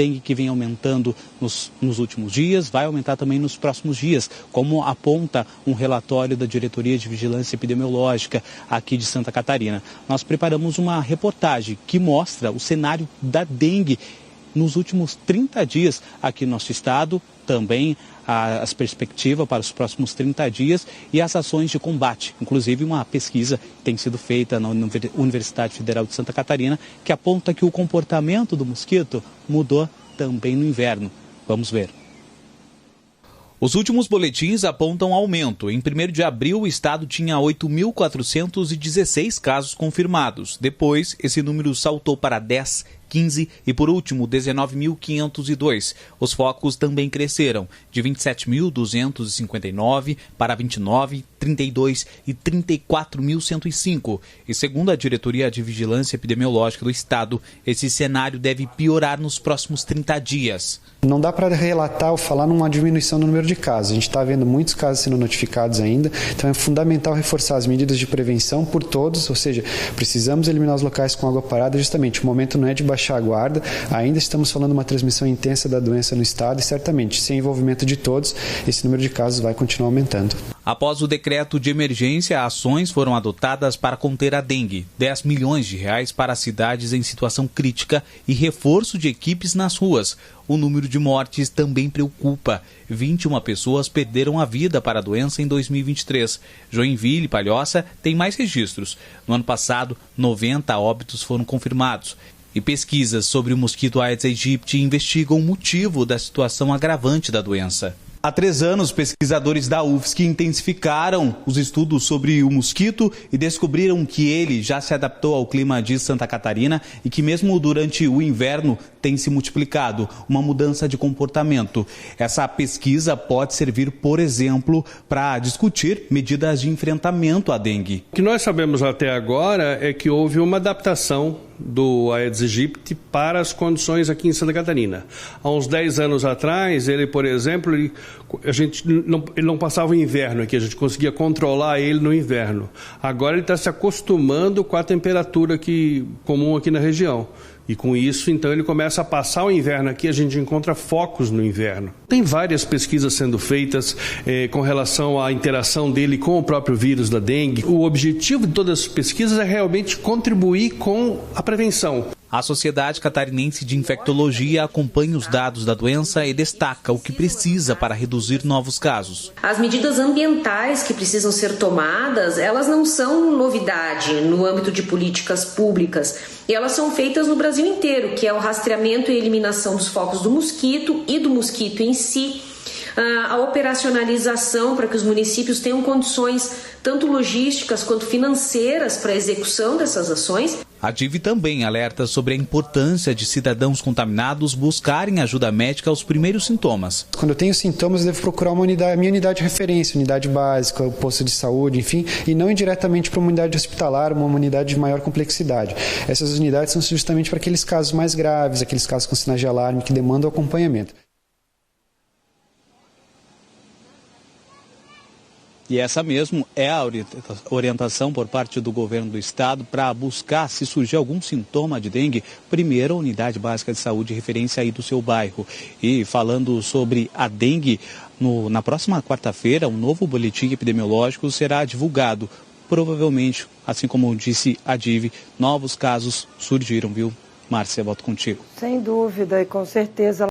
dengue que vem aumentando nos últimos dias, vai aumentar também nos próximos dias, como aponta um relatório da Diretoria de Vigilância Epidemiológica aqui de Santa Catarina. Nós preparamos uma reportagem que mostra o cenário da dengue nos últimos 30 dias aqui no nosso estado, também as perspectivas para os próximos 30 dias e as ações de combate. Inclusive uma pesquisa que tem sido feita na Universidade Federal de Santa Catarina que aponta que o comportamento do mosquito mudou também no inverno. Vamos ver. Os últimos boletins apontam aumento. Em 1º de abril, o estado tinha 8.416 casos confirmados. Depois, esse número saltou para 10, 15 e, por último, 19.502. Os focos também cresceram, de 27.259 para 29, 32 e 34.105. E, segundo a Diretoria de Vigilância Epidemiológica do Estado, esse cenário deve piorar nos próximos 30 dias. Não dá para relatar ou falar numa diminuição no número de casos. A gente está vendo muitos casos sendo notificados ainda, então é fundamental reforçar as medidas de prevenção por todos, ou seja, precisamos eliminar os locais com água parada justamente. O momento não é de baixar a guarda, ainda estamos falando de uma transmissão intensa da doença no estado e certamente, sem envolvimento de todos, esse número de casos vai continuar aumentando. Após o decreto de emergência, ações foram adotadas para conter a dengue. 10 milhões de reais para cidades em situação crítica e reforço de equipes nas ruas. O número de mortes também preocupa. 21 pessoas perderam a vida para a doença em 2023. Joinville e Palhoça têm mais registros. No ano passado, 90 óbitos foram confirmados. E pesquisas sobre o mosquito Aedes aegypti investigam o motivo da situação agravante da doença. Há 3 anos, pesquisadores da UFSC intensificaram os estudos sobre o mosquito e descobriram que ele já se adaptou ao clima de Santa Catarina e que mesmo durante o inverno tem se multiplicado, uma mudança de comportamento. Essa pesquisa pode servir, por exemplo, para discutir medidas de enfrentamento à dengue. O que nós sabemos até agora é que houve uma adaptação do Aedes aegypti para as condições aqui em Santa Catarina. Há uns 10 anos atrás, ele, por exemplo, ele não passava o inverno aqui, a gente conseguia controlar ele no inverno. Agora ele está se acostumando com a temperatura comum aqui na região. E com isso, então, ele começa a passar o inverno aqui, a gente encontra focos no inverno. Tem várias pesquisas sendo feitas com relação à interação dele com o próprio vírus da dengue. O objetivo de todas as pesquisas é realmente contribuir com a prevenção. A Sociedade Catarinense de Infectologia acompanha os dados da doença e destaca o que precisa para reduzir novos casos. As medidas ambientais que precisam ser tomadas, elas não são novidade no âmbito de políticas públicas. E elas são feitas no Brasil inteiro, que é o rastreamento e eliminação dos focos do mosquito e do mosquito em si. A operacionalização para que os municípios tenham condições tanto logísticas quanto financeiras para a execução dessas ações. A DIV também alerta sobre a importância de cidadãos contaminados buscarem ajuda médica aos primeiros sintomas. Quando eu tenho sintomas, eu devo procurar minha unidade de referência, unidade básica, o posto de saúde, enfim, e não indiretamente para uma unidade hospitalar, uma unidade de maior complexidade. Essas unidades são justamente para aqueles casos mais graves, aqueles casos com sinais de alarme que demandam acompanhamento. E essa mesmo é a orientação por parte do governo do estado para buscar, se surgir algum sintoma de dengue, primeiro a unidade básica de saúde de referência aí do seu bairro. E falando sobre a dengue, na próxima quarta-feira, um novo boletim epidemiológico será divulgado. Provavelmente, assim como disse a DIV, novos casos surgiram, viu? Márcia, volto contigo. Sem dúvida e com certeza.